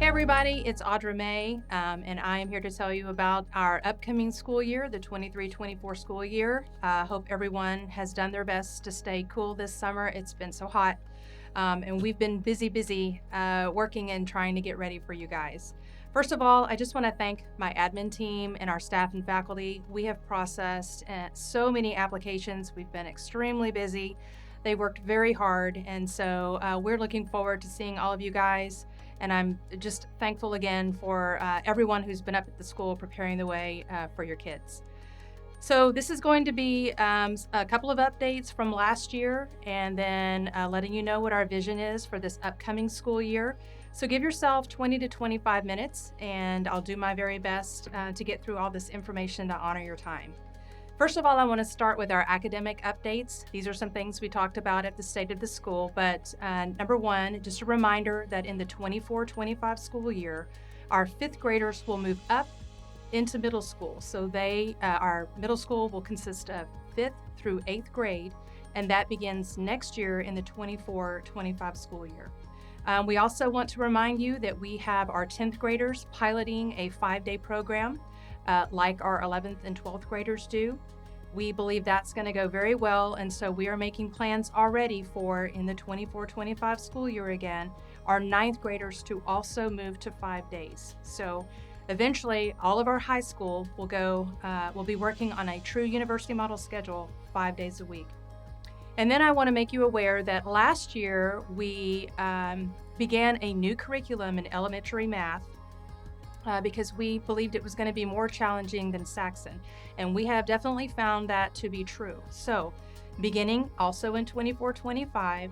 Hey everybody, it's Audra May, and I am here to tell you about our upcoming school year, the 23-24 school year. I hope everyone has done their best to stay cool this summer. It's been so hot, and we've been busy working and trying to get ready for you guys. First of all, I just want to thank my admin team and our staff and faculty. We have processed so many applications. We've been extremely busy. They worked very hard, and so we're looking forward to seeing all of you guys. And I'm just thankful again for everyone who's been up at the school preparing the way for your kids. So this is going to be a couple of updates from last year, and then letting you know what our vision is for this upcoming school year. So give yourself 20 to 25 minutes, and I'll do my very best to get through all this information to honor your time. First of all, I want to start with our academic updates. These are some things we talked about at the State of the School, but number one, just a reminder that in the 24-25 school year, our fifth graders will move up into middle school. So our middle school will consist of 5th through 8th grade, and that begins next year in the 24-25 school year. We also want to remind you that we have our 10th graders piloting a 5-day program like our 11th and 12th graders do. We believe that's going to go very well, and so we are making plans already for, in the 24-25 school year again, our 9th graders to also move to 5 days. So eventually, all of our high school will be working on a true university model schedule 5 days a week. And then I want to make you aware that last year we began a new curriculum in elementary math because we believed it was going to be more challenging than Saxon. And we have definitely found that to be true. So beginning also in 24-25,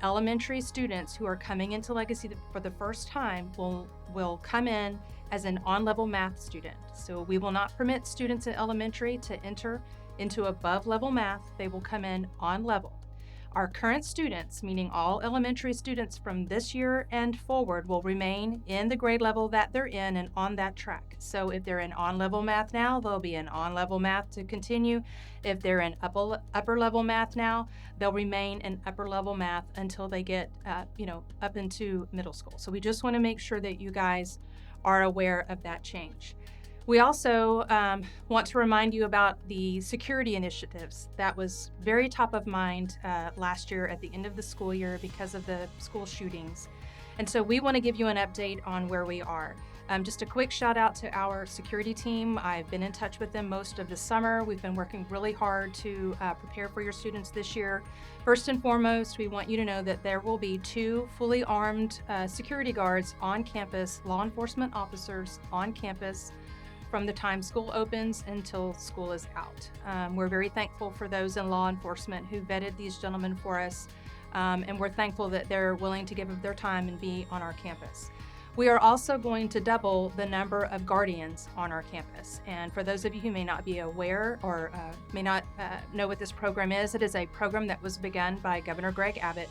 elementary students who are coming into Legacy for the first time will come in as an on-level math student. So we will not permit students in elementary to enter into above level math. They will come in on level. Our current students, meaning all elementary students from this year and forward, will remain in the grade level that they're in and on that track. So if they're in on-level math now, they'll be in on-level math to continue. If they're in upper-level math now, they'll remain in upper-level math until they get up into middle school. So we just want to make sure that you guys are aware of that change. We also want to remind you about the security initiatives. That was very top of mind last year at the end of the school year because of the school shootings. And so we want to give you an update on where we are. Just a quick shout out to our security team. I've been in touch with them most of the summer. We've been working really hard to prepare for your students this year. First and foremost, we want you to know that there will be 2 fully armed security guards on campus, law enforcement officers on campus, from the time school opens until school is out. We're very thankful for those in law enforcement who vetted these gentlemen for us, and we're thankful that they're willing to give of their time and be on our campus. We are also going to double the number of guardians on our campus. And for those of you who may not be aware or may not know what this program is, it is a program that was begun by Governor Greg Abbott,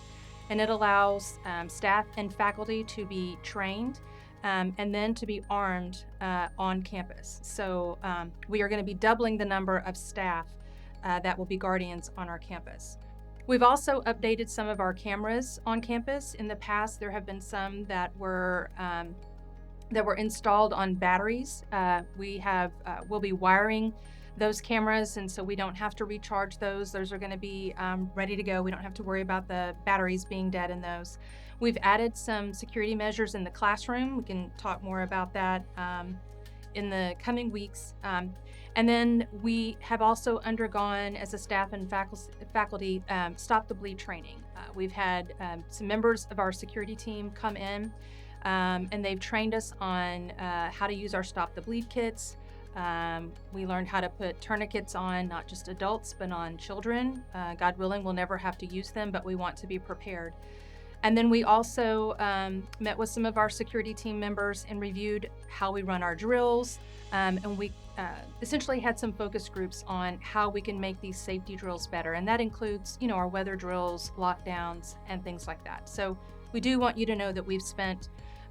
and it allows staff and faculty to be trained and then to be armed on campus. So we are going to be doubling the number of staff that will be guardians on our campus. We've also updated some of our cameras on campus. In the past, there have been some that were installed on batteries. We'll be wiring those cameras, and so we don't have to recharge those. Those are going to be ready to go. We don't have to worry about the batteries being dead in those. We've added some security measures in the classroom. We can talk more about that in the coming weeks. And then we have also undergone, as a staff and faculty, Stop the Bleed training. We've had some members of our security team come in, and they've trained us on how to use our Stop the Bleed kits. We learned how to put tourniquets on not just adults, but on children. God willing, we'll never have to use them, but we want to be prepared. And then we also met with some of our security team members and reviewed how we run our drills. And we essentially had some focus groups on how we can make these safety drills better. And that includes, our weather drills, lockdowns, and things like that. So we do want you to know that we've spent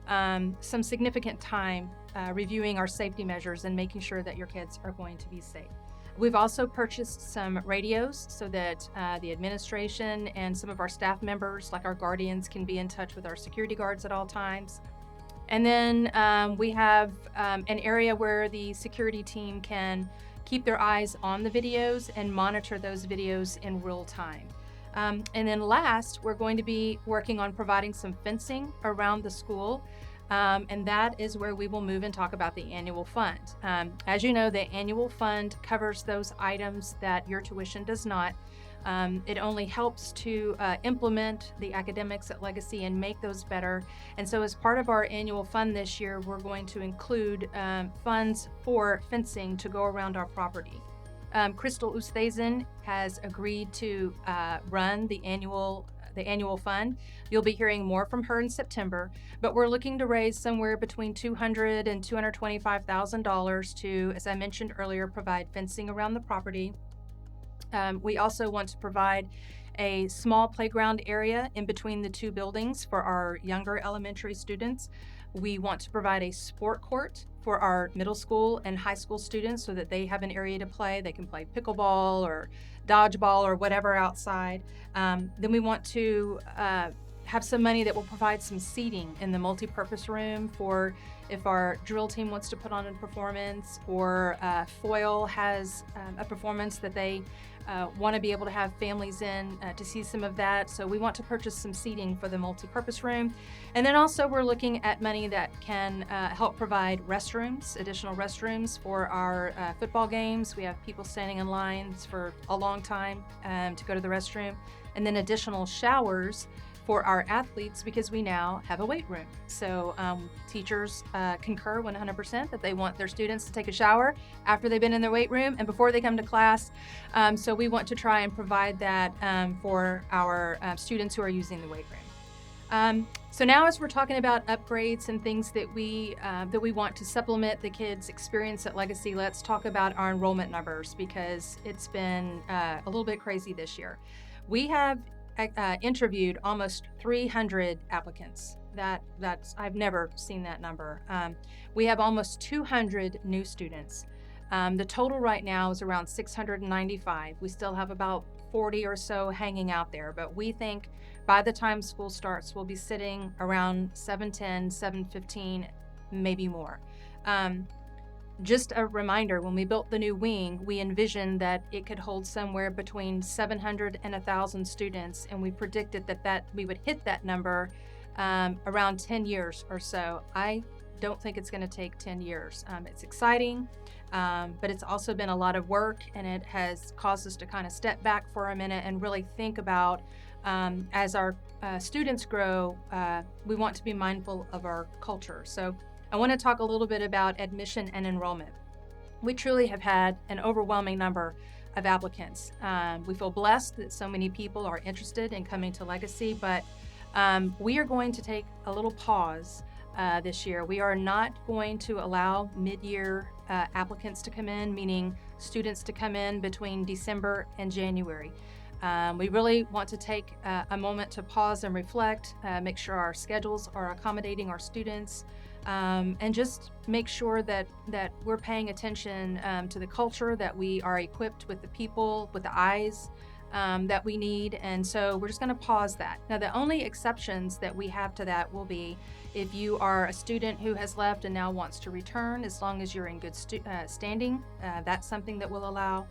some significant time reviewing our safety measures and making sure that your kids are going to be safe. We've also purchased some radios so that the administration and some of our staff members, like our guardians, can be in touch with our security guards at all times. And then we have an area where the security team can keep their eyes on the videos and monitor those videos in real time. And then last, we're going to be working on providing some fencing around the school. And that is where we will move and talk about the annual fund. As you know, the annual fund covers those items that your tuition does not. It only helps to implement the academics at Legacy and make those better. And so as part of our annual fund this year, we're going to include funds for fencing to go around our property. Crystal Oosthuizen has agreed to run the annual fund. You'll be hearing more from her in September, but we're looking to raise somewhere between $200,000 and $225,000 to, as I mentioned earlier, provide fencing around the property. We also want to provide a small playground area in between the two buildings for our younger elementary students. We want to provide a sport court for our middle school and high school students so that they have an area to play. They can play pickleball or dodgeball or whatever outside. Then we want to have some money that will provide some seating in the multi-purpose room for if our drill team wants to put on a performance, or Foil has a performance that they want to be able to have families in to see some of that. So we want to purchase some seating for the multi-purpose room. And then also we're looking at money that can help provide restrooms, additional restrooms for our football games. We have people standing in lines for a long time to go to the restroom. And then additional showers for our athletes because we now have a weight room. So teachers concur 100% that they want their students to take a shower after they've been in their weight room and before they come to class. So we want to try and provide that for our students who are using the weight room. So now as we're talking about upgrades and things that we want to supplement the kids' experience at Legacy, let's talk about our enrollment numbers because it's been a little bit crazy this year. We have interviewed almost 300 applicants. That's I've never seen that number. We have almost 200 new students. The total right now is around 695. We still have about 40 or so hanging out there, but we think by the time school starts, we'll be sitting around 710, 715, maybe more. Just a reminder, when we built the new wing, we envisioned that it could hold somewhere between 700 and 1,000 students, and we predicted that we would hit that number around 10 years or so. I don't think it's going to take 10 years. It's exciting, but it's also been a lot of work, and it has caused us to kind of step back for a minute and really think about as our students grow, we want to be mindful of our culture. So I want to talk a little bit about admission and enrollment. We truly have had an overwhelming number of applicants. We feel blessed that so many people are interested in coming to Legacy, but we are going to take a little pause this year. We are not going to allow mid-year applicants to come in, meaning students to come in between December and January. We really want to take a moment to pause and reflect, make sure our schedules are accommodating our students, and just make sure that we're paying attention to the culture, that we are equipped with the people, with the eyes that we need. And so we're just going to pause that. Now, the only exceptions that we have to that will be if you are a student who has left and now wants to return, as long as you're in good standing, that's something that we'll allow.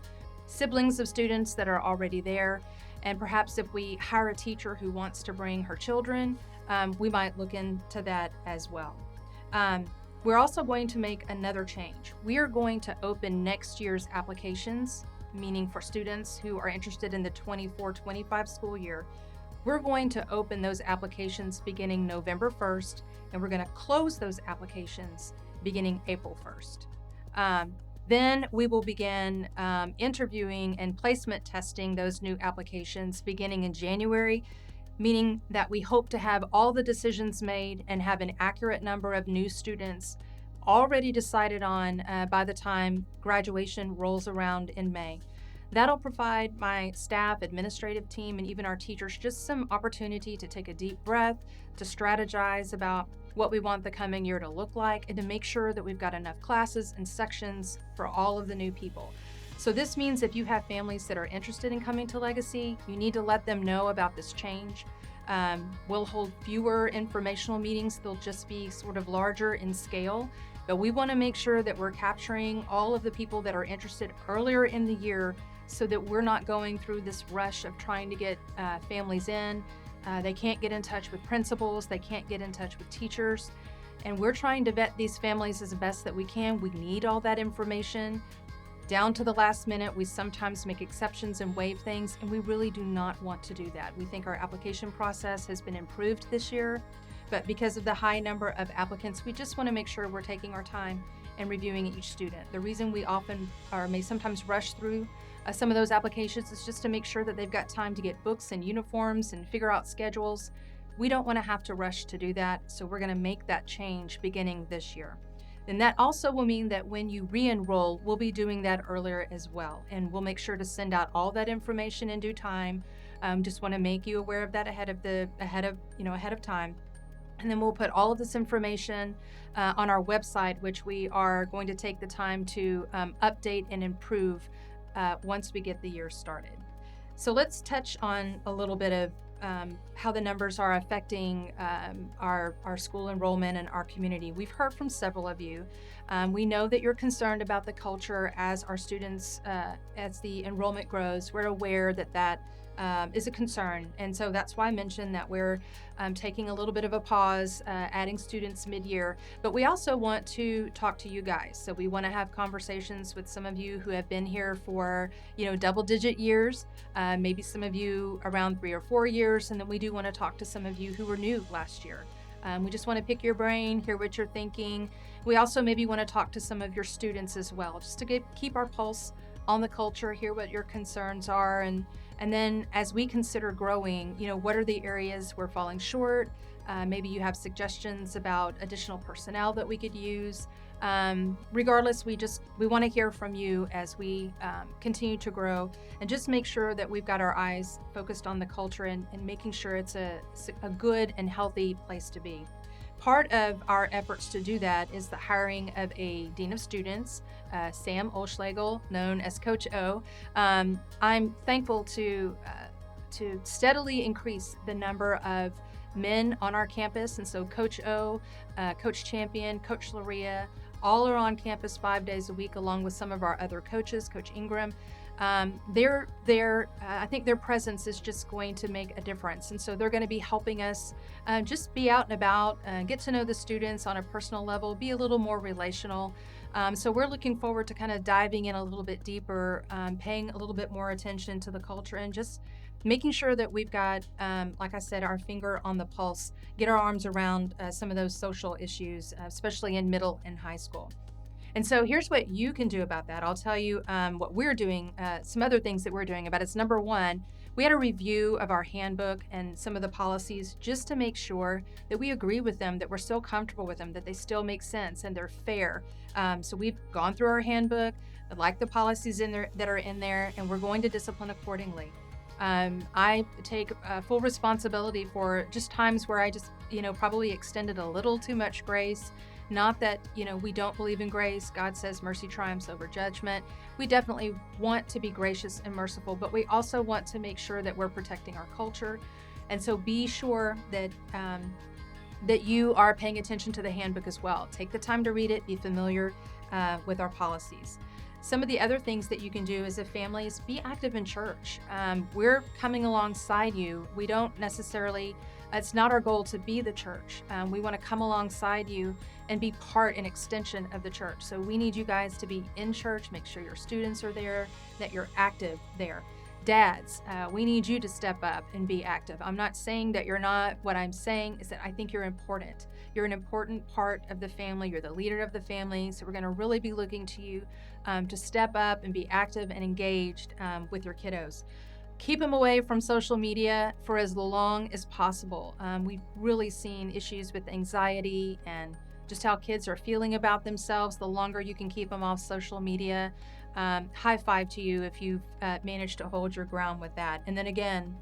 Siblings of students that are already there, and perhaps if we hire a teacher who wants to bring her children, we might look into that as well. We're also going to make another change. We are going to open next year's applications, meaning for students who are interested in the 24-25 school year. We're going to open those applications beginning November 1st, and we're going to close those applications beginning April 1st. Then we will begin interviewing and placement testing those new applications beginning in January, meaning that we hope to have all the decisions made and have an accurate number of new students already decided on by the time graduation rolls around in May. That'll provide my staff, administrative team, and even our teachers just some opportunity to take a deep breath, to strategize about what we want the coming year to look like, and to make sure that we've got enough classes and sections for all of the new people. So this means if you have families that are interested in coming to Legacy, you need to let them know about this change. We'll hold fewer informational meetings. They'll just be sort of larger in scale. But we want to make sure that we're capturing all of the people that are interested earlier in the year so that we're not going through this rush of trying to get families in. They can't get in touch with principals. They can't get in touch with teachers. And we're trying to vet these families as best that we can. We need all that information down to the last minute. We sometimes make exceptions and waive things, and we really do not want to do that. We think our application process has been improved this year, but because of the high number of applicants, we just want to make sure we're taking our time and reviewing each student. The reason we often or may sometimes rush through some of those applications is just to make sure that they've got time to get books and uniforms and figure out schedules. We don't want to have to rush to do that, so we're going to make that change beginning this year. And that also will mean that when you re-enroll, we'll be doing that earlier as well. And we'll make sure to send out all that information in due time. Just want to make you aware of that ahead of time. And then we'll put all of this information on our website, which we are going to take the time to update and improve once we get the year started. So let's touch on a little bit of how the numbers are affecting our school enrollment and our community. We've heard from several of you. We know that you're concerned about the culture as our students, as the enrollment grows. We're aware that that is a concern. And so that's why I mentioned that we're taking a little bit of a pause, adding students mid-year, but we also want to talk to you guys. So we want to have conversations with some of you who have been here for, double-digit years, maybe some of you around 3 or 4 years, and then we do want to talk to some of you who were new last year. We just want to pick your brain, hear what you're thinking. We also maybe want to talk to some of your students as well, just to keep our pulse on the culture, hear what your concerns are, and then as we consider growing, what are the areas we're falling short? Maybe you have suggestions about additional personnel that we could use. Regardless, we want to hear from you as we continue to grow, and just make sure that we've got our eyes focused on the culture and making sure it's a good and healthy place to be. Part of our efforts to do that is the hiring of a Dean of Students, Sam Olschlegel, known as Coach O. I'm thankful to steadily increase the number of men on our campus, and so Coach O, Coach Champion, Coach Loria, all are on campus 5 days a week, along with some of our other coaches, Coach Ingram. I think their presence is just going to make a difference. And so they're going to be helping us just be out and about, get to know the students on a personal level, be a little more relational. So we're looking forward to kind of diving in a little bit deeper, paying a little bit more attention to the culture, and just making sure that we've got, like I said, our finger on the pulse, get our arms around some of those social issues, especially in middle and high school. And so here's what you can do about that. I'll tell you what we're doing, some other things that we're doing about it. It's number one, we had a review of our handbook and some of the policies just to make sure that we agree with them, that we're still comfortable with them, that they still make sense and they're fair. So we've gone through our handbook, like the policies in there that are in there, and we're going to discipline accordingly. I take full responsibility for just times where I just, probably extended a little too much grace. Not that, we don't believe in grace. God says mercy triumphs over judgment. We definitely want to be gracious and merciful, but we also want to make sure that we're protecting our culture. And so be sure that that you are paying attention to the handbook as well. Take the time to read it, be familiar with our policies. Some of the other things that you can do as a family is be active in church. We're coming alongside you. We don't necessarily, it's not our goal to be the church. We want to come alongside you and be part and extension of the church. So we need you guys to be in church, make sure your students are there, that you're active there. Dads, we need you to step up and be active. I'm not saying that you're not. What I'm saying is that I think you're important. You're an important part of the family. You're the leader of the family. So we're going to really be looking to you to step up and be active and engaged with your kiddos. Keep them away from social media for as long as possible. We've really seen issues with anxiety and just how kids are feeling about themselves. The longer you can keep them off social media, high five to you if you've managed to hold your ground with that. And then again,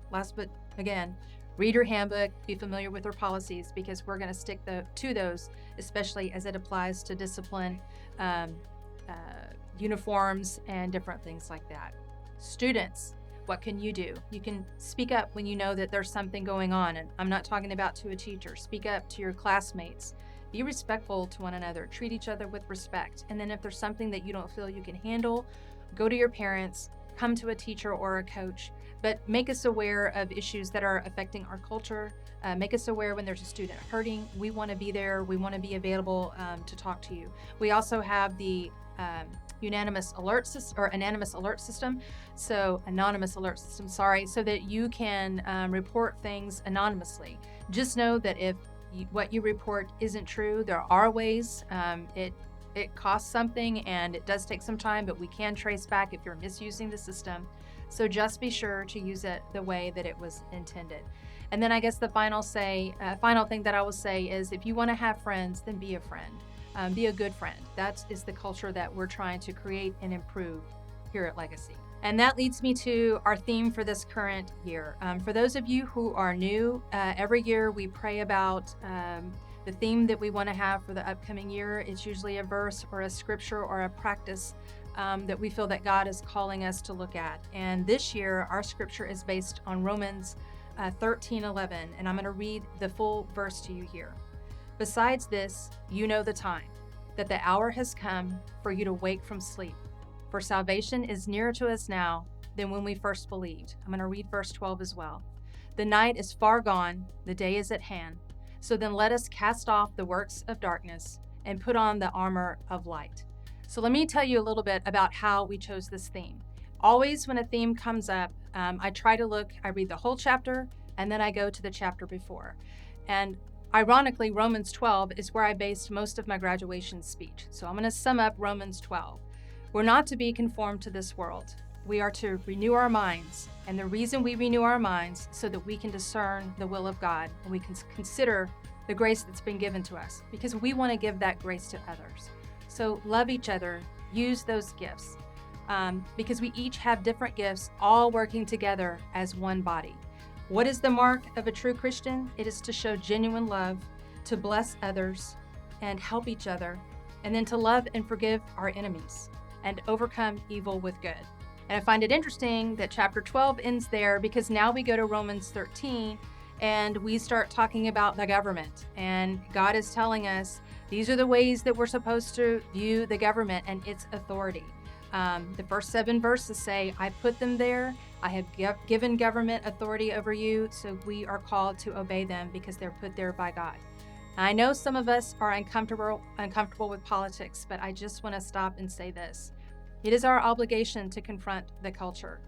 read your handbook, be familiar with our policies, because we're going to stick to those, especially as it applies to discipline, uniforms, and different things like that. Students, What can you do? You can speak up when you know that there's something going on. And I'm not talking about to a teacher. Speak up to your classmates. Be respectful to one another. Treat each other with respect. And then if there's something that you don't feel you can handle, go to your parents, come to a teacher or a coach, but make us aware of issues that are affecting our culture. Make us aware when there's a student hurting. We want to be there. We want to be available to talk to you. We also have the anonymous alert system, so that you can report things anonymously. Just know that if what you report isn't true, there are ways. It costs something and it does take some time, but we can trace back if you're misusing the system. So just be sure to use it the way that it was intended. And then I guess the final thing that I will say is, if you want to have friends, then be a friend. Be a good friend. That is the culture that we're trying to create and improve here at Legacy. And that leads me to our theme for this current year. For those of you who are new, every year we pray about the theme that we want to have for the upcoming year. It's usually a verse or a scripture or a practice that we feel that God is calling us to look at. And this year, our scripture is based on Romans 13:11, and I'm going to read the full verse to you here. Besides this, you know the time, that the hour has come for you to wake from sleep. For salvation is nearer to us now than when we first believed. I'm going to read verse 12 as well. The night is far gone, the day is at hand. So then let us cast off the works of darkness and put on the armor of light. So let me tell you a little bit about how we chose this theme. Always when a theme comes up, I read the whole chapter, and then I go to the chapter before. And ironically, Romans 12 is where I based most of my graduation speech. So I'm going to sum up Romans 12. We're not to be conformed to this world. We are to renew our minds. And the reason we renew our minds so that we can discern the will of God and we can consider the grace that's been given to us, because we want to give that grace to others. So love each other, use those gifts, because we each have different gifts, all working together as one body. What is the mark of a true Christian? It is to show genuine love, to bless others and help each other, and then to love and forgive our enemies and overcome evil with good. And I find it interesting that chapter 12 ends there, because now we go to Romans 13 and we start talking about the government. And God is telling us these are the ways that we're supposed to view the government and its authority. The first 7 verses say, I put them there. I have given government authority over you. So we are called to obey them because they're put there by God. I know some of us are uncomfortable with politics, but I just want to stop and say this. It is our obligation to confront the culture.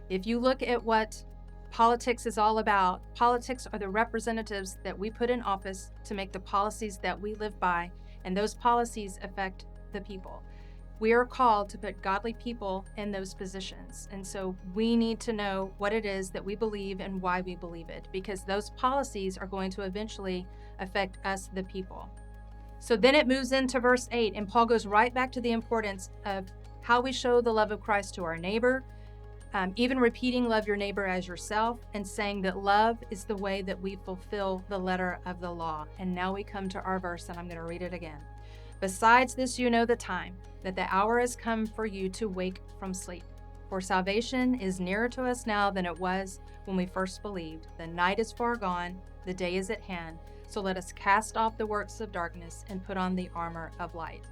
If you look at what politics is all about, politics are the representatives that we put in office to make the policies that we live by, and those policies affect the people. We are called to put godly people in those positions, and so we need to know what it is that we believe and why we believe it, because those policies are going to eventually affect us, the people. So then it moves into verse 8, and Paul goes right back to the importance of how we show the love of Christ to our neighbor, even repeating love your neighbor as yourself, and saying that love is the way that we fulfill the letter of the law. And now we come to our verse, and I'm going to read it again. Besides this, you know the time, that the hour has come for you to wake from sleep. For salvation is nearer to us now than it was when we first believed. The night is far gone, the day is at hand. So let us cast off the works of darkness and put on the armor of light.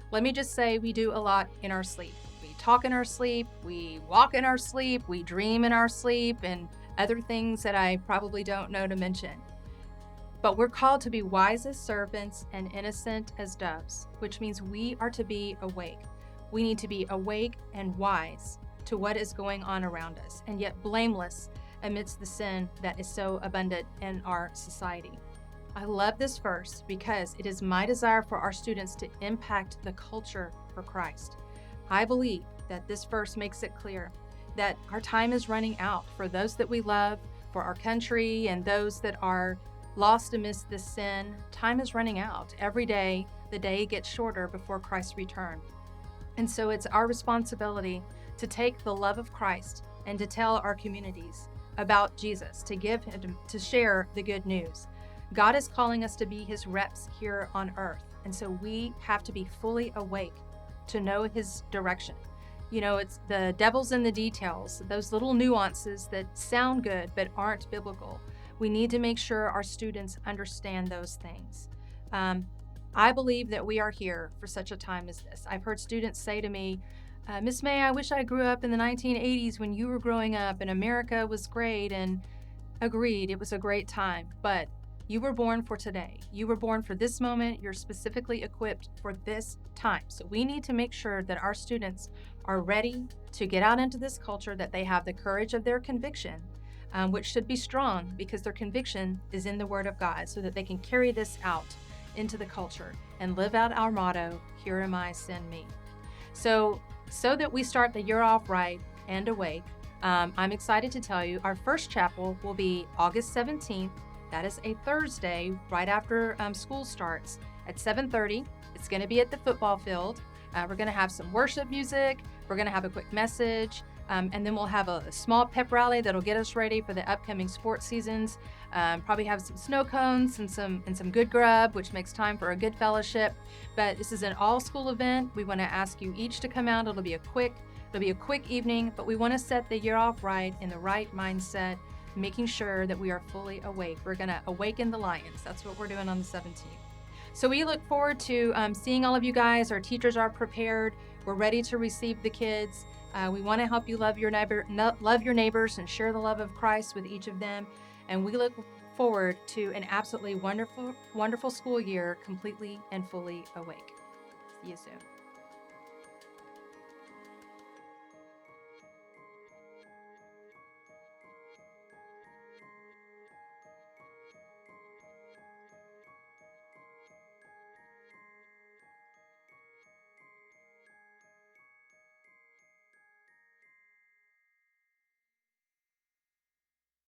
Let me just say, we do a lot in our sleep. We talk in our sleep, we walk in our sleep, we dream in our sleep, and other things that I probably don't know to mention. But we're called to be wise as serpents and innocent as doves, which means we are to be awake. We need to be awake and wise to what is going on around us, and yet blameless amidst the sin that is so abundant in our society. I love this verse because it is my desire for our students to impact the culture for Christ. I believe that this verse makes it clear that our time is running out for those that we love, for our country, and those that are lost amidst this sin. Time is running out. Every day, the day gets shorter before Christ's return. And so it's our responsibility to take the love of Christ and to tell our communities about Jesus, to share the good news. God is calling us to be his reps here on earth. And so we have to be fully awake to know his direction. It's the devil's in the details, those little nuances that sound good but aren't biblical. We need to make sure our students understand those things. Um, I believe that we are here for such a time as this. I've heard students say to me, Miss May, I wish I grew up in the 1980s when you were growing up and America was great. And agreed, it was a great time, but you were born for today. You were born for this moment. You're specifically equipped for this time. So we need to make sure that our students are ready to get out into this culture, that they have the courage of their conviction, which should be strong because their conviction is in the Word of God, so that they can carry this out into the culture and live out our motto, Here am I, send me. So that we start the year off right and awake, I'm excited to tell you our first chapel will be August 17th. That is a Thursday, right after school starts at 7:30. It's going to be at the football field. We're going to have some worship music. We're going to have a quick message. And then we'll have a small pep rally that'll get us ready for the upcoming sports seasons. Probably have some snow cones and some good grub, which makes time for a good fellowship. But this is an all-school event. We want to ask you each to come out. It'll be a quick evening, but we want to set the year off right, in the right mindset, making sure that we are fully awake. We're going to awaken the lions. That's what we're doing on the 17th. So we look forward to seeing all of you guys. Our teachers are prepared. We're ready to receive the kids. We want to help you love your neighbors and share the love of Christ with each of them. And we look forward to an absolutely wonderful, wonderful school year, completely and fully awake. See you soon.